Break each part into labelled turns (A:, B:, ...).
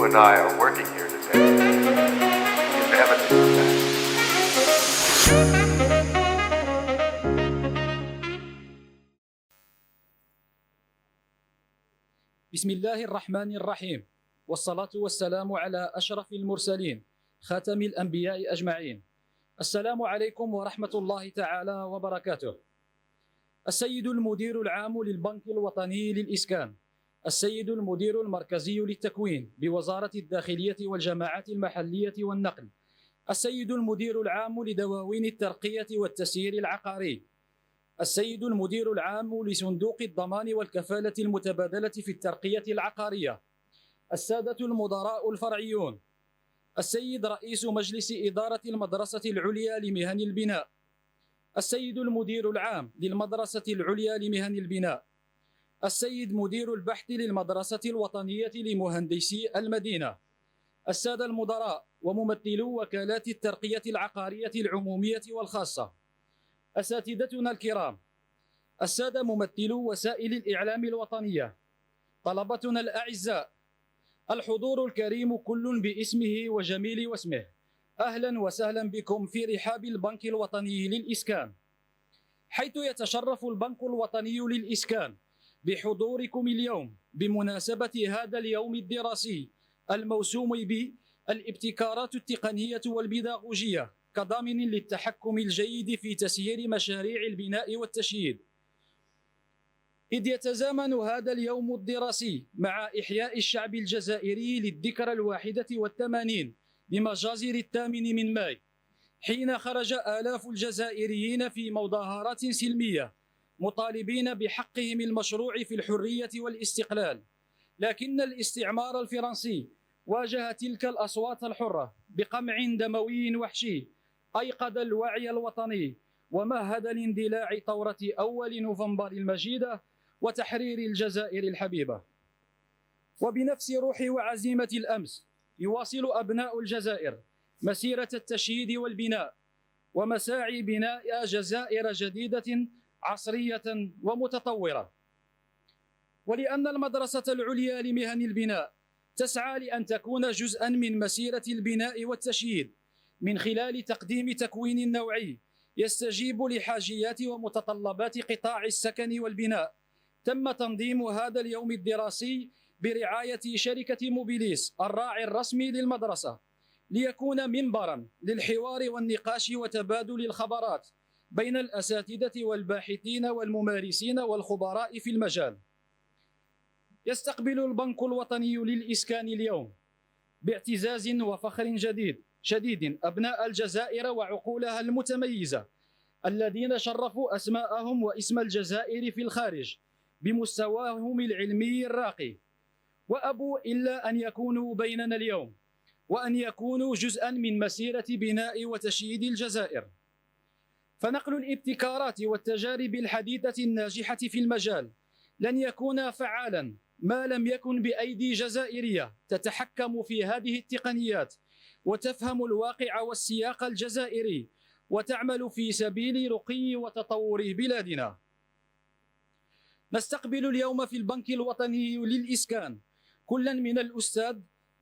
A: and I are working here today is evidence of that.
B: بسم الله الرحمن الرحيم، والصلاة والسلام على أشرف المرسلين خاتم الأنبياء أجمعين. السلام عليكم ورحمة الله تعالى وبركاته. السيد المدير العام للبنك الوطني للإسكان، السيد المدير المركزي للتكوين بوزارة الداخلية والجماعات المحلية والنقل، السيد المدير العام لدواوين الترقية والتسيير العقاري، السيد المدير العام لصندوق الضمان والكفالة المتبادلة في الترقية العقارية، السادة المدراء الفرعيون، السيد رئيس مجلس إدارة المدرسة العليا لمهن البناء، السيد المدير العام للمدرسة العليا لمهن البناء، السيد مدير البحث للمدرسة الوطنية لمهندسي المدينة، السادة المدراء وممثلو وكالات الترقية العقارية العمومية والخاصة، أساتذتنا الكرام، السادة ممثلو وسائل الإعلام الوطنية، طلبتنا الأعزاء، الحضور الكريم كل باسمه وجميل واسمه، أهلا وسهلا بكم في رحاب البنك الوطني للإسكان، حيث يتشرف البنك الوطني للإسكان بحضوركم اليوم بمناسبة هذا اليوم الدراسي الموسوم بالابتكارات التقنية والبيداغوجية كضامن للتحكم الجيد في تسيير مشاريع البناء والتشييد. إذ يتزامن هذا اليوم الدراسي مع إحياء الشعب الجزائري للذكرى 81 لمجازر 8 من ماي، حين خرج آلاف الجزائريين في مظاهرات سلمية مطالبين بحقهم المشروع في الحرية والاستقلال، لكن الاستعمار الفرنسي واجه تلك الأصوات الحرة بقمع دموي وحشي أيقظ الوعي الوطني ومهد لاندلاع ثورة أول نوفمبر المجيدة وتحرير الجزائر الحبيبة. وبنفس روح وعزيمة الأمس يواصل أبناء الجزائر مسيرة التشييد والبناء ومساعي بناء جزائر جديدة عصرية ومتطورة. ولأن المدرسة العليا لمهن البناء تسعى لأن تكون جزءا من مسيرة البناء والتشييد من خلال تقديم تكوين نوعي يستجيب لحاجيات ومتطلبات قطاع السكن والبناء، تم تنظيم هذا اليوم الدراسي برعاية شركة موبيليس الراعي الرسمي للمدرسة، ليكون منبرا للحوار والنقاش وتبادل الخبرات بين الأساتذة والباحثين والممارسين والخبراء في المجال. يستقبل البنك الوطني للإسكان اليوم باعتزاز وفخر شديد أبناء الجزائر وعقولها المتميزة الذين شرفوا أسماءهم واسم الجزائر في الخارج بمستواهم العلمي الراقي، وأبوا إلا أن يكونوا بيننا اليوم وأن يكونوا جزءا من مسيرة بناء وتشييد الجزائر. فنقل الابتكارات والتجارب الحديثة الناجحة في المجال لن يكون فعالا ما لم يكن بأيدي جزائرية تتحكم في هذه التقنيات وتفهم الواقع والسياق الجزائري وتعمل في سبيل رقي وتطور بلادنا. نستقبل اليوم في البنك الوطني للإسكان كلا من الأستاذ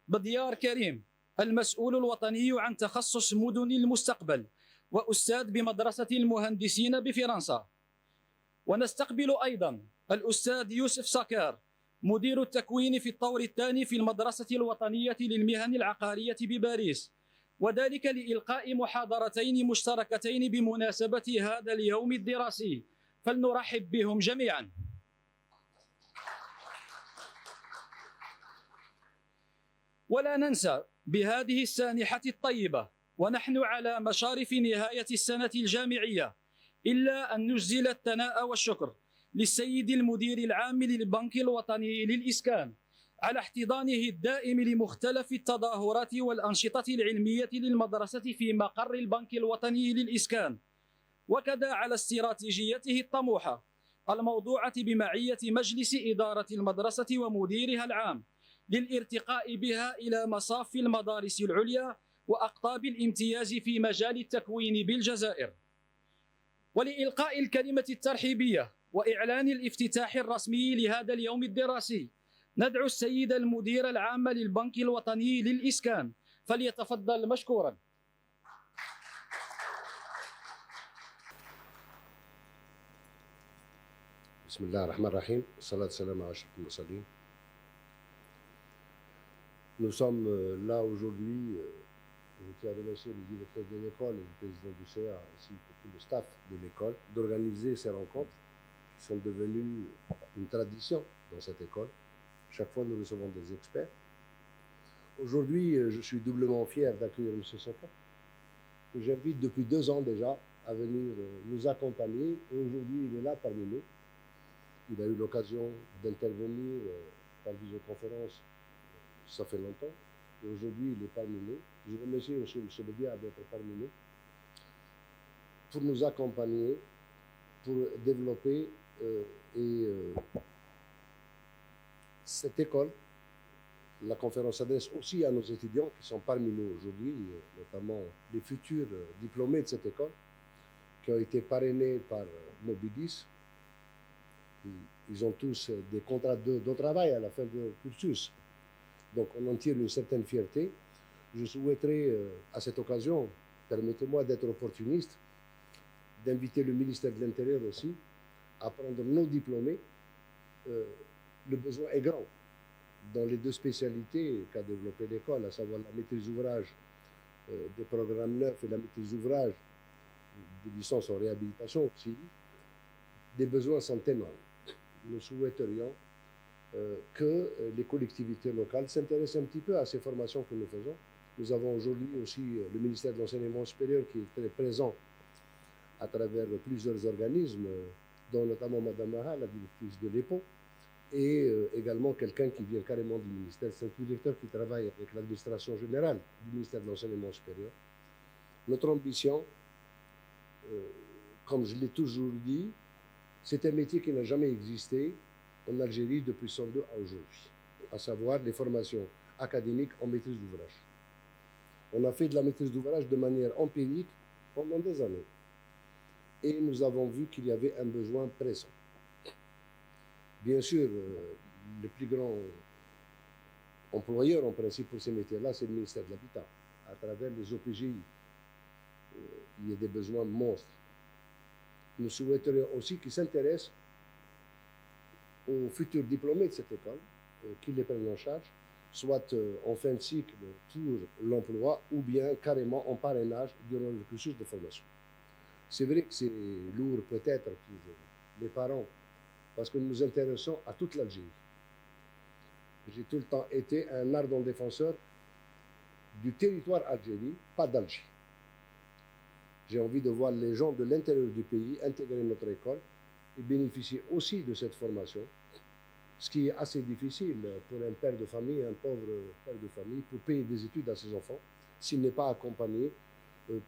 B: بديار كريم المسؤول الوطني عن تخصص مدن المستقبل وأستاذ بمدرسة المهندسين بفرنسا، ونستقبل أيضا الأستاذ يوسف سكار مدير التكوين في الطور الثاني في المدرسة الوطنية للمهن العقارية بباريس، وذلك لإلقاء محاضرتين مشتركتين بمناسبة هذا اليوم الدراسي، فلنرحب بهم جميعا. ولا ننسى بهذه السانحة الطيبة ونحن على مشارف نهاية السنة الجامعية إلا أن نجزل الثناء والشكر للسيد المدير العام للبنك الوطني للإسكان على احتضانه الدائم لمختلف التظاهرات والأنشطة العلمية للمدرسة في مقر البنك الوطني للإسكان، وكذا على استراتيجيته الطموحة الموضوعة بمعية مجلس إدارة المدرسة ومديرها العام للارتقاء بها إلى مصاف المدارس العليا وأقطاب الامتياز في مجال التكوين بالجزائر. ولإلقاء الكلمة الترحيبية وإعلان الافتتاح الرسمي لهذا اليوم الدراسي ندعو السيد المدير العام للبنك الوطني للإسكان فليتفضل مشكورا.
C: بسم الله الرحمن الرحيم والصلاة والسلام على أشرف المرسلين. Nous sommes là aujourd'hui. Je tiens à remercier le directeur de l'école et le président du CA ainsi que tout le staff de l'école d'organiser ces rencontres qui sont devenues une tradition dans cette école. Chaque fois, nous recevons des experts. Aujourd'hui, je suis doublement fier d'accueillir M. Soka, que j'invite depuis 2 ans déjà à venir nous accompagner. Et aujourd'hui, il est là parmi nous. Il a eu l'occasion d'intervenir par visioconférence, ça fait longtemps. Et aujourd'hui, il est parmi nous. Je remercie aussi M. Bedia d'être parmi nous pour nous accompagner, pour développer cette école. La conférence s'adresse aussi à nos étudiants qui sont parmi nous aujourd'hui, notamment les futurs diplômés de cette école, qui ont été parrainés par Mobidis. Ils ont tous des contrats de travail à la fin de leur cursus. Donc on en tire une certaine fierté. Je souhaiterais à cette occasion, permettez-moi d'être opportuniste, d'inviter le ministère de l'Intérieur aussi à prendre nos diplômés. Le besoin est grand dans les 2 spécialités qu'a développé l'école, à savoir la maîtrise d'ouvrage des programmes neufs et la maîtrise d'ouvrage des licences en réhabilitation aussi. Des besoins sont énormes. Nous souhaiterions que les collectivités locales s'intéressent un petit peu à ces formations que nous faisons. Nous avons aujourd'hui aussi le ministère de l'Enseignement supérieur qui est très présent à travers plusieurs organismes, dont notamment Mme Maha, la directrice de l'EPO, et également quelqu'un qui vient carrément du ministère, c'est un directeur qui travaille avec l'administration générale du ministère de l'Enseignement supérieur. Notre ambition, comme je l'ai toujours dit, c'est un métier qui n'a jamais existé en Algérie depuis 102 à aujourd'hui, à savoir les formations académiques en maîtrise d'ouvrage. On a fait de la maîtrise d'ouvrage de manière empirique pendant des années. Et nous avons vu qu'il y avait un besoin pressant. Bien sûr, le plus grand employeur en principe pour ces métiers-là, c'est le ministère de l'Habitat. À travers les OPGI, il y a des besoins monstres. Nous souhaiterions aussi qu'ils s'intéressent aux futurs diplômés de cette école, qu'ils les prennent en charge, soit en fin de cycle pour l'emploi ou bien carrément en parrainage durant le cursus de formation. C'est vrai que c'est lourd peut-être pour les parents, parce que nous nous intéressons à toute l'Algérie. J'ai tout le temps été un ardent défenseur du territoire algérien, pas d'Alger. J'ai envie de voir les gens de l'intérieur du pays intégrer notre école et bénéficier aussi de cette formation, ce qui est assez difficile pour un père de famille, un pauvre père de famille, pour payer des études à ses enfants, s'il n'est pas accompagné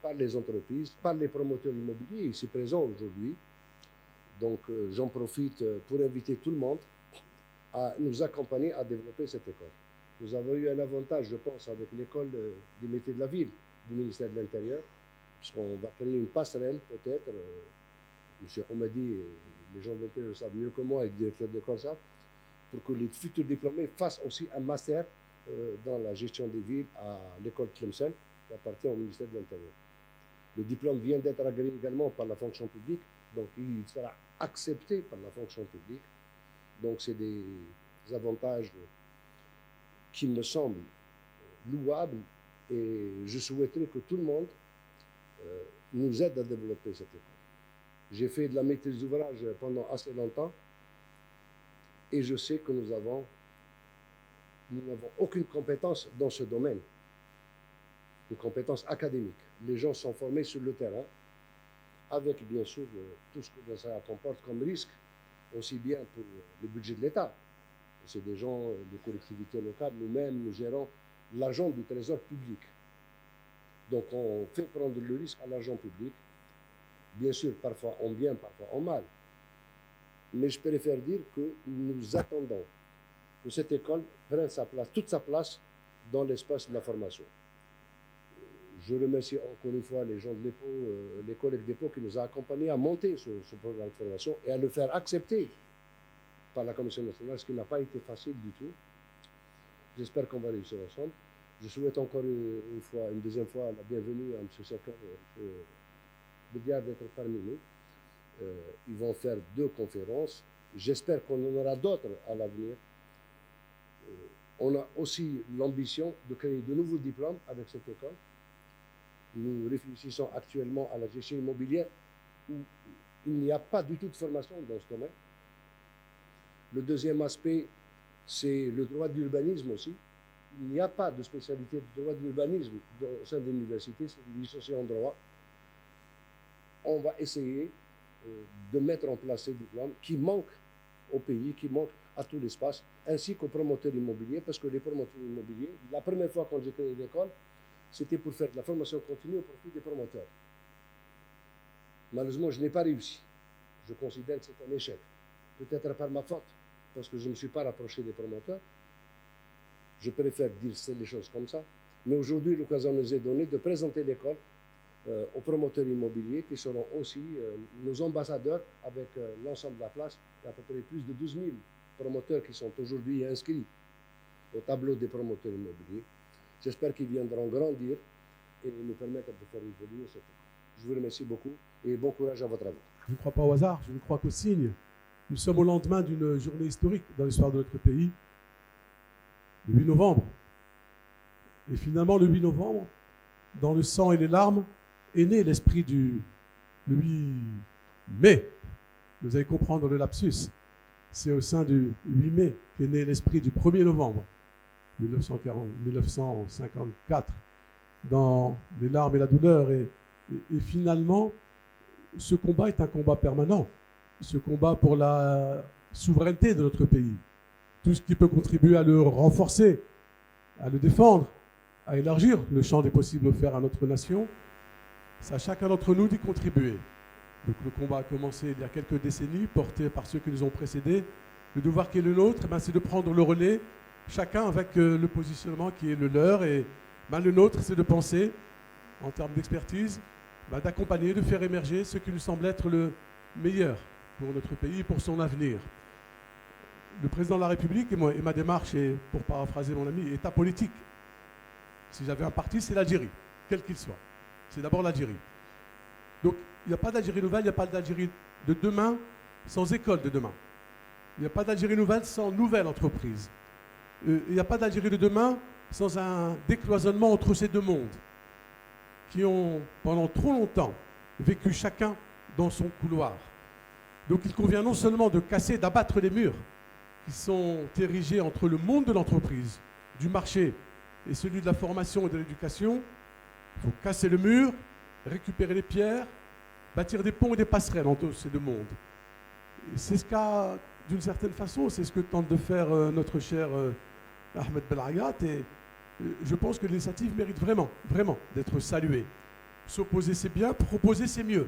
C: par les entreprises, par les promoteurs immobiliers ici présents aujourd'hui. Donc j'en profite pour inviter tout le monde à nous accompagner à développer cette école. Nous avons eu un avantage, je pense, avec l'école des métiers de la ville du ministère de l'Intérieur, puisqu'on va créer une passerelle peut-être. M. Omadi, les gens de l'Intérieur le savent mieux que moi et le directeur d'école savent, pour que les futurs diplômés fassent aussi un master dans la gestion des villes à l'école Tlemcen, qui appartient au ministère de l'Intérieur. Le diplôme vient d'être agréé également par la fonction publique, donc il sera accepté par la fonction publique. Donc c'est des avantages qui me semblent louables et je souhaiterais que tout le monde nous aide à développer cette école. J'ai fait de la maîtrise d'ouvrage pendant assez longtemps et je sais que nous n'avons aucune compétence dans ce domaine, une compétence académique. Les gens sont formés sur le terrain, avec bien sûr tout ce que ça comporte comme risque, aussi bien pour le budget de l'État. C'est des gens, des collectivités locales, nous-mêmes, nous gérons l'argent du trésor public. Donc on fait prendre le risque à l'argent public, bien sûr parfois en bien, parfois en mal. Mais je préfère dire que nous attendons que cette école prenne sa place, toute sa place dans l'espace de la formation. Je remercie encore une fois les gens de l'EPO, les collègues d'EPO qui nous ont accompagnés à monter ce programme de formation et à le faire accepter par la Commission nationale, ce qui n'a pas été facile du tout. J'espère qu'on va réussir ensemble. Je souhaite encore une deuxième fois, la bienvenue à M. Sakar et M. Bédiar d'être parmi nous. Ils vont faire 2 conférences. J'espère qu'on en aura d'autres à l'avenir. On a aussi l'ambition de créer de nouveaux diplômes avec cette école. Nous réfléchissons actuellement à la gestion immobilière où il n'y a pas du tout de formation dans ce domaine. Le deuxième aspect, c'est le droit de l'urbanisme aussi. Il n'y a pas de spécialité de droit de l'urbanisme au sein de l'université, c'est licencié en droit. On va essayer de mettre en place ces diplômes qui manquent au pays, qui manquent à tout l'espace, ainsi qu'aux promoteurs immobiliers, parce que les promoteurs immobiliers, la première fois quand j'ai créé l'école, c'était pour faire de la formation continue au profit des promoteurs. Malheureusement, je n'ai pas réussi. Je considère que c'est un échec. Peut-être par ma faute, parce que je ne me suis pas rapproché des promoteurs. Je préfère dire les choses comme ça. Mais aujourd'hui, l'occasion nous est donnée de présenter l'école aux promoteurs immobiliers qui seront aussi nos ambassadeurs avec l'ensemble de la place. Il y a à peu près plus de 12 000 promoteurs qui sont aujourd'hui inscrits au tableau des promoteurs immobiliers. J'espère qu'ils viendront grandir et nous permettre de faire évoluer cette école. Je vous remercie beaucoup et bon courage à vos travaux.
D: Je ne crois pas au hasard, je ne crois qu'au signe. Nous sommes au lendemain d'une journée historique dans l'histoire de notre pays, le 8 novembre. Et finalement, le 8 novembre, dans le sang et les larmes, est né l'esprit du 8 mai. Vous allez comprendre le lapsus. C'est au sein du 8 mai qu'est né l'esprit du 1er novembre 1954, dans les larmes et la douleur. Et finalement, ce combat est un combat permanent. Ce combat pour la souveraineté de notre pays. Tout ce qui peut contribuer à le renforcer, à le défendre, à élargir le champ des possibles offerts à notre nation, c'est à chacun d'entre nous d'y contribuer. Donc le combat a commencé il y a quelques décennies, porté par ceux qui nous ont précédés. Le devoir qui est le nôtre, c'est de prendre le relais, chacun avec le positionnement qui est le leur. Et le nôtre, c'est de penser, en termes d'expertise, d'accompagner, de faire émerger ce qui nous semble être le meilleur pour notre pays et pour son avenir. Le président de la République et ma démarche, est, pour paraphraser mon ami, est apolitique. Si j'avais un parti, c'est l'Algérie, quel qu'il soit. C'est d'abord l'Algérie. Donc, il n'y a pas d'Algérie nouvelle, il n'y a pas d'Algérie de demain sans école de demain. Il n'y a pas d'Algérie nouvelle sans nouvelle entreprise. Il n'y a pas d'Algérie de demain sans un décloisonnement entre ces deux mondes qui ont, pendant trop longtemps, vécu chacun dans son couloir. Donc, il convient non seulement de casser, d'abattre les murs qui sont érigés entre le monde de l'entreprise, du marché et celui de la formation et de l'éducation. Il faut casser le mur, récupérer les pierres, bâtir des ponts et des passerelles entre ces deux mondes. C'est ce qu'a, d'une certaine façon, c'est ce que tente de faire notre cher Ahmed Belaghat. Et je pense que l'initiative mérite vraiment, vraiment d'être saluée. S'opposer, c'est bien, proposer, c'est mieux.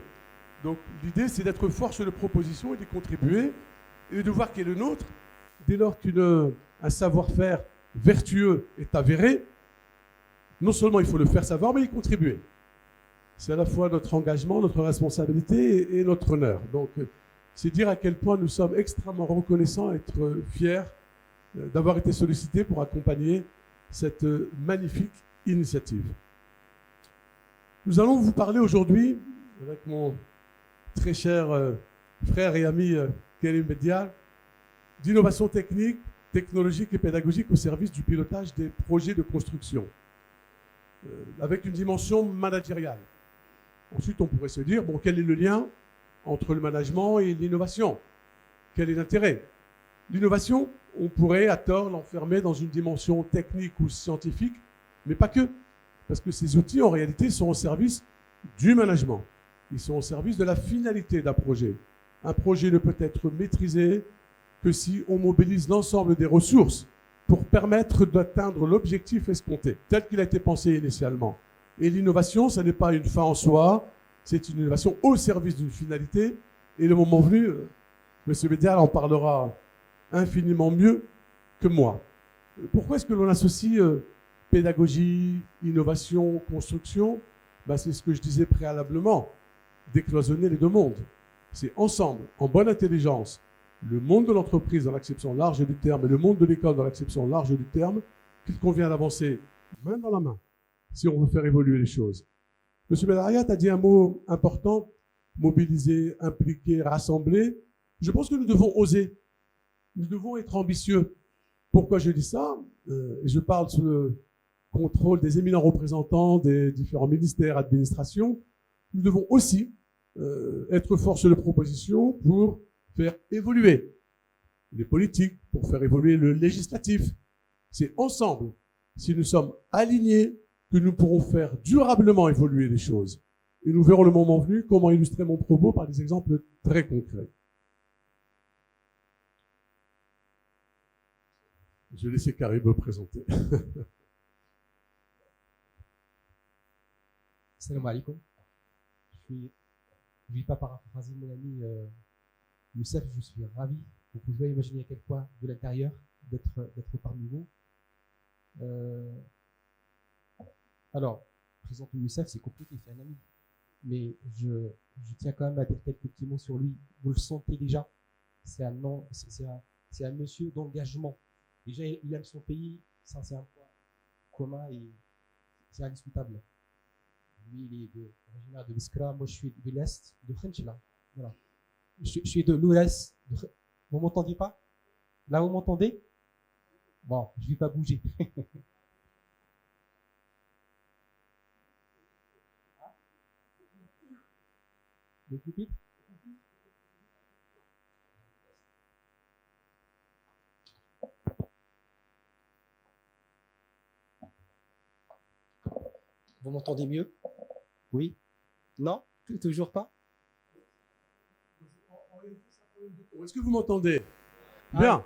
D: Donc l'idée, c'est d'être force de proposition et d'y contribuer et de voir quel est le nôtre. Dès lors qu'un savoir-faire vertueux est avéré, non seulement il faut le faire savoir, mais y contribuer. C'est à la fois notre engagement, notre responsabilité et notre honneur. Donc, c'est dire à quel point nous sommes extrêmement reconnaissants, être fiers d'avoir été sollicités pour accompagner cette magnifique initiative. Nous allons vous parler aujourd'hui, avec mon très cher frère et ami Karim Bédiar, d'innovation technique, technologique et pédagogique au service du pilotage des projets de construction, avec une dimension managériale. Ensuite, on pourrait se dire, bon, quel est le lien entre le management et l'innovation? Quel est l'intérêt? L'innovation, on pourrait à tort l'enfermer dans une dimension technique ou scientifique, mais pas que, parce que ces outils, en réalité, sont au service du management. Ils sont au service de la finalité d'un projet. Un projet ne peut être maîtrisé que si on mobilise l'ensemble des ressources pour permettre d'atteindre l'objectif escompté, tel qu'il a été pensé initialement. Et l'innovation, ce n'est pas une fin en soi, c'est une innovation au service d'une finalité. Et le moment venu, M. Bédiar en parlera infiniment mieux que moi. Pourquoi est-ce que l'on associe pédagogie, innovation, construction? C'est ce que je disais préalablement, décloisonner les deux mondes. C'est ensemble, en bonne intelligence, le monde de l'entreprise dans l'acception large du terme et le monde de l'école dans l'acception large du terme, qu'il convient d'avancer main dans la main si on veut faire évoluer les choses. M. Benarayat a dit un mot important, mobiliser, impliquer, rassembler. Je pense que nous devons oser. Nous devons être ambitieux. Pourquoi je dis ça? Je parle sous le contrôle des éminents représentants des différents ministères, administrations. Nous devons aussi être force de proposition pour faire évoluer les politiques, pour faire évoluer le législatif. C'est ensemble, si nous sommes alignés, que nous pourrons faire durablement évoluer les choses. Et nous verrons le moment venu comment illustrer mon propos par des exemples très concrets. Je vais laisser Karim me présenter.
E: Salam alaikum. Je ne vais pas paraphraser mon ami Youssef, je suis ravi. Vous pouvez imaginer à quel point de l'intérieur d'être parmi vous. Alors, présenter Youssef, c'est compliqué, c'est un ami. Mais je tiens quand même à dire quelques petits mots sur lui. Vous le sentez déjà. C'est un monsieur d'engagement. Déjà, il aime son pays, ça c'est un point commun et c'est indiscutable. Lui, il est originaire de Biskra, moi je suis de l'Est, de Khenchela. Voilà. Je suis de l'Ouest. Vous m'entendez pas? Là, vous m'entendez? Bon, je ne vais pas bouger. Le pupitre? Vous m'entendez mieux? Oui? Non? Toujours pas?
D: Est-ce que vous m'entendez? Bien.